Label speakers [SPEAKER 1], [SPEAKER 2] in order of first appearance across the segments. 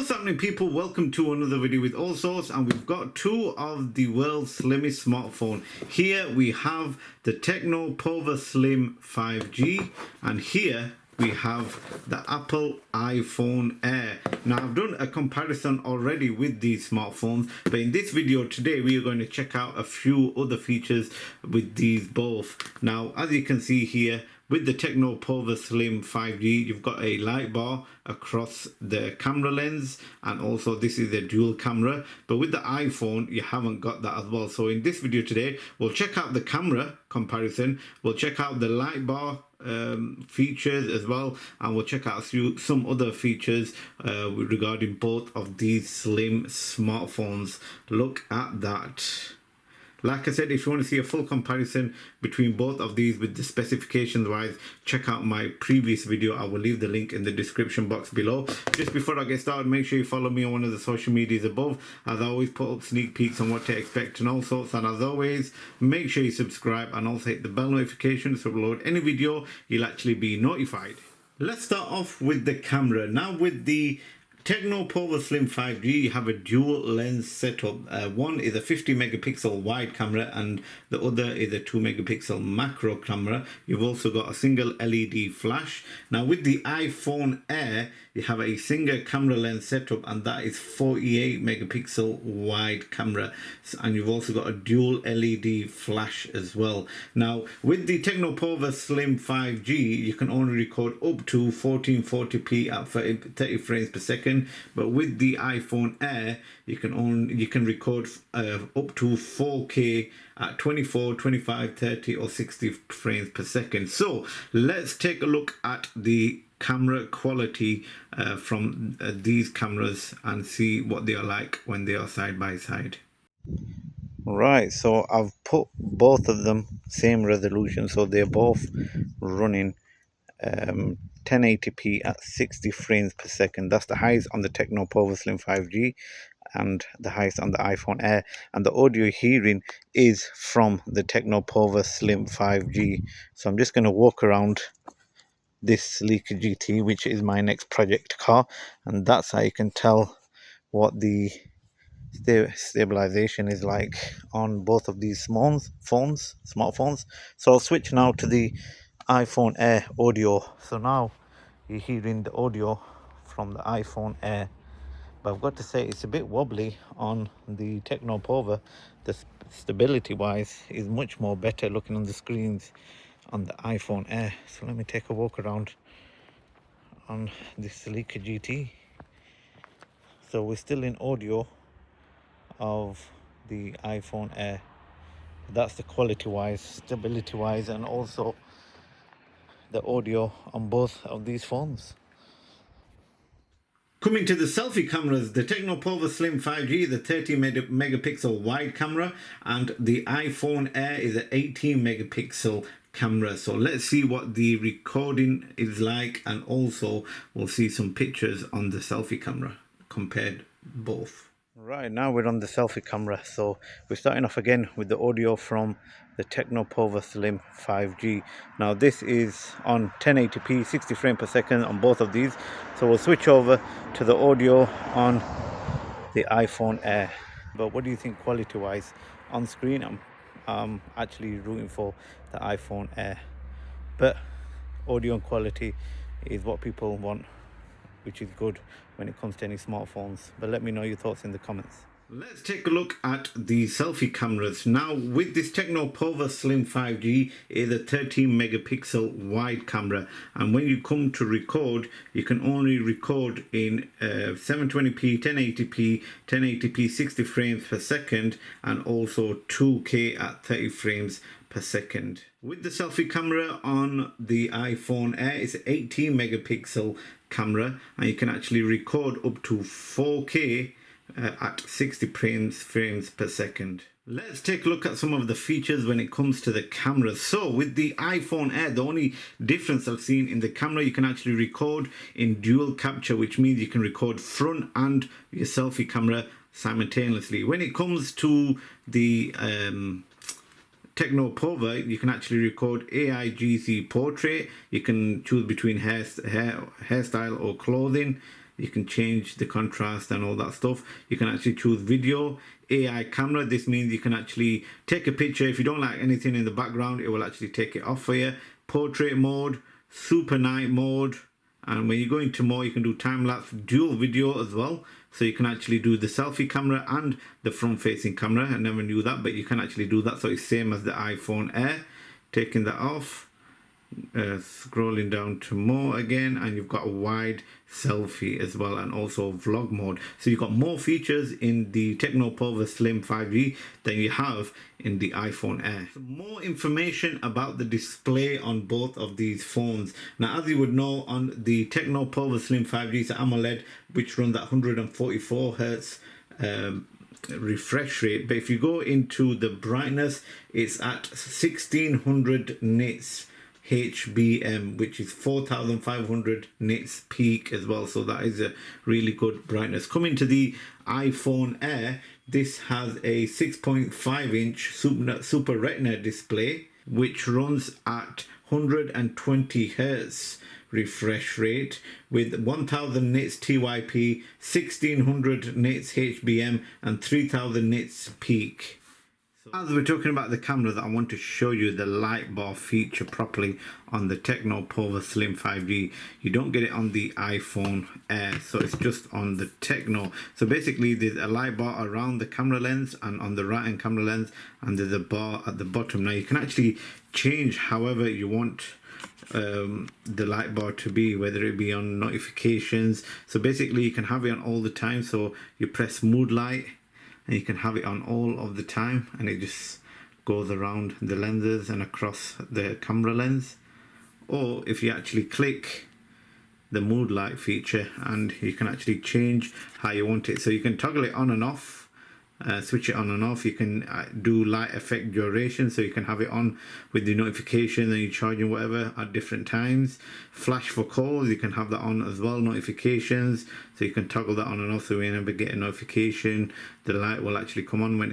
[SPEAKER 1] What's happening, people? Welcome to another video with Allsortzz, and we've got two of the world's slimmest smartphone. Here we have the Tecno Pova Slim 5G, and here we have the Apple iPhone Air. Now, I've done a comparison already with these smartphones, but in this video today we are going to check out a few other features with these both. Now, as you can see here, with the Tecno Pova Slim 5G, you've got a light bar across the camera lens, and also this is a dual camera. But with the iPhone, you haven't got that as well. So in this video today, we'll check out the camera comparison, we'll check out the light bar features as well, and we'll check out some other features regarding both of these slim smartphones. Look at that. Like I said, if you want to see a full comparison between both of these with the specifications wise, check out my previous video. I will leave the link in the description box below. Just before I get started, make sure you follow me on one of the social medias above, as I always put up sneak peeks on what to expect and all sorts. And as always, make sure you subscribe and also hit the bell notification to upload any video, you'll actually be notified. Let's start off with the camera. Now, with the Tecno Pova Slim 5G, you have a dual lens setup. One is a 50 megapixel wide camera and the other is a 2 megapixel macro camera. You've also got a single LED flash. Now, with the iPhone Air, you have a single camera lens setup, and that is 48 megapixel wide camera, and you've also got a dual LED flash as well. Now, with the Tecno Pova Slim 5G, you can only record up to 1440p at 30 frames per second, but with the iPhone Air, you can record up to 4K at 24, 25, 30 or 60 frames per second. So let's take a look at the camera quality from these cameras and see what they are like when they are side by side. Right, so I've put both of them same resolution, so they're both running 1080p at 60 frames per second. That's the highest on the Tecno Pova Slim 5G and the highest on the iPhone Air, and the audio you're hearing is from the Tecno Pova Slim 5G. So I'm just going to walk around this Selfie GT, which is my next project car, and that's how you can tell what the stabilization is like on both of these smartphones. So I'll switch now to the iPhone Air audio. So now you're hearing the audio from the iPhone Air, but I've got to say it's a bit wobbly on the Tecno Pova. The stability wise is much more better looking on the screens on the iPhone Air. So let me take a walk around on this Selfie GT. So we're still in audio of the iPhone Air. That's the quality wise, stability wise, and also the audio on both of these phones. Coming to the selfie cameras, the Tecno Pova Slim 5G is a 30 megapixel wide camera, and the iPhone Air is an 18 megapixel camera. So let's see what the recording is like, and also we'll see some pictures on the selfie camera, compared both. Right, now we're on the selfie camera. So we're starting off again with the audio from the Tecno Pova Slim 5G. Now this is on 1080p 60 frames per second on both of these. So we'll switch over to the audio on the iPhone Air. But what do you think quality wise? On screen, I'm actually rooting for the iPhone Air, but audio and quality is what people want, which is good when it comes to any smartphones. But let me know your thoughts in the comments. Let's take a look at the selfie cameras. Now, with this Tecno Pova Slim 5G, it is a 13 megapixel wide camera, and when you come to record, you can only record in 720p, 1080p 60 frames per second, and also 2K at 30 frames per second. With the selfie camera on the iPhone Air, it's an 18 megapixel camera, and you can actually record up to 4K at 60 frames per second. Let's take a look at some of the features when it comes to the cameras. So with the iPhone Air, the only difference I've seen in the camera, you can actually record in dual capture, which means you can record front and your selfie camera simultaneously. When it comes to the Tecno Pova, you can actually record AIGC portrait. You can choose between hairstyle or clothing. You can change the contrast and all that stuff. You can actually choose video, AI camera. This means you can actually take a picture. If you don't like anything in the background, it will actually take it off for you. Portrait mode, super night mode, and when you go into more, you can do time-lapse dual video as well. So you can actually do the selfie camera and the front-facing camera. I never knew that, but you can actually do that. So it's same as the iPhone Air. Taking that off, scrolling down to more again, and you've got a wide selfie as well, and also vlog mode. So you've got more features in the Tecno Pova Slim 5G than you have in the iPhone Air. So more information about the display on both of these phones. Now, as you would know, on the Tecno Pova Slim 5G, it's AMOLED, which runs at 144 Hertz refresh rate. But if you go into the brightness, it's at 1600 nits HBM, which is 4500 nits peak as well. So that is a really good brightness. Coming to the iPhone Air, this has a 6.5 inch super retina display, which runs at 120 Hertz refresh rate with 1000 nits TYP, 1600 nits HBM, and 3000 nits peak. As we're talking about the cameras, I want to show you the light bar feature properly on the Tecno Pova Slim 5G. You don't get it on the iPhone Air, so it's just on the Techno. So basically there's a light bar around the camera lens and on the right hand camera lens, and there's a bar at the bottom. Now you can actually change however you want the light bar to be, whether it be on notifications. So basically you can have it on all the time. So you press mood light and you can have it on all of the time, and it just goes around the lenses and across the camera lens. Or if you actually click the mood light feature, and you can actually change how you want it. So you can toggle it on and off, switch it on and off. You can do light effect duration, so you can have it on with the notification and you're charging whatever at different times. Flash for calls, you can have that on as well. Notifications, so you can toggle that on and off, so whenever you get a notification, the light will actually come on when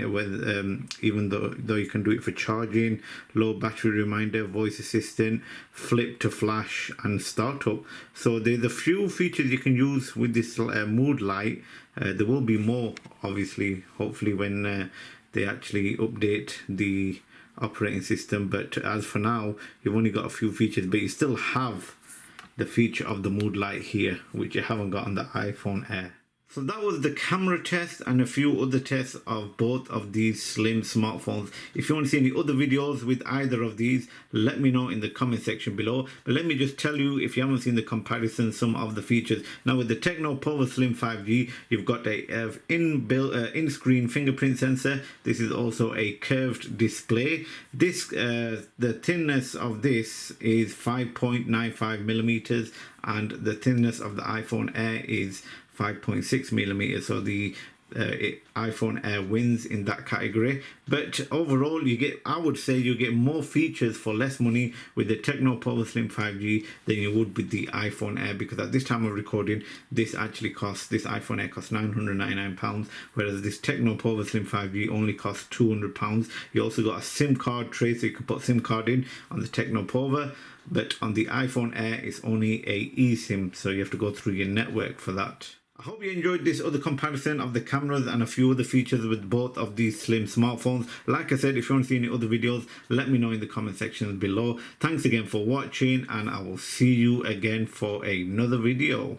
[SPEAKER 1] even though you can do it for charging. Low battery reminder, voice assistant, flip to flash, and startup. So there's a few features you can use with this mood light. There will be more, obviously, hopefully when they actually update the operating system. But as for now, you've only got a few features, but you still have the feature of the mood light here, which you haven't got on the iPhone Air. So that was the camera test and a few other tests of both of these slim smartphones. If you want to see any other videos with either of these, let me know in the comment section below. But let me just tell you, if you haven't seen the comparison, some of the features. Now with the Tecno Pova Slim 5G, you've got a in-screen fingerprint sensor. This is also a curved display. This the thinness of this is 5.95 millimeters, and the thinness of the iPhone Air is 5.6 millimeters. So the iPhone Air wins in that category. But overall, you get, I would say, you get more features for less money with the Tecno Pova Slim 5G than you would with the iPhone Air, because at this time of recording, this iPhone Air costs £999, whereas this Tecno Pova Slim 5G only costs £200. You also got a SIM card tray, so you can put SIM card in on the Tecno Pova. But on the iPhone Air, it's only a eSIM, so you have to go through your network for that. I hope you enjoyed this other comparison of the cameras and a few other features with both of these slim smartphones. Like I said, if you want to see any other videos, let me know in the comment section below. Thanks again for watching, and I will see you again for another video.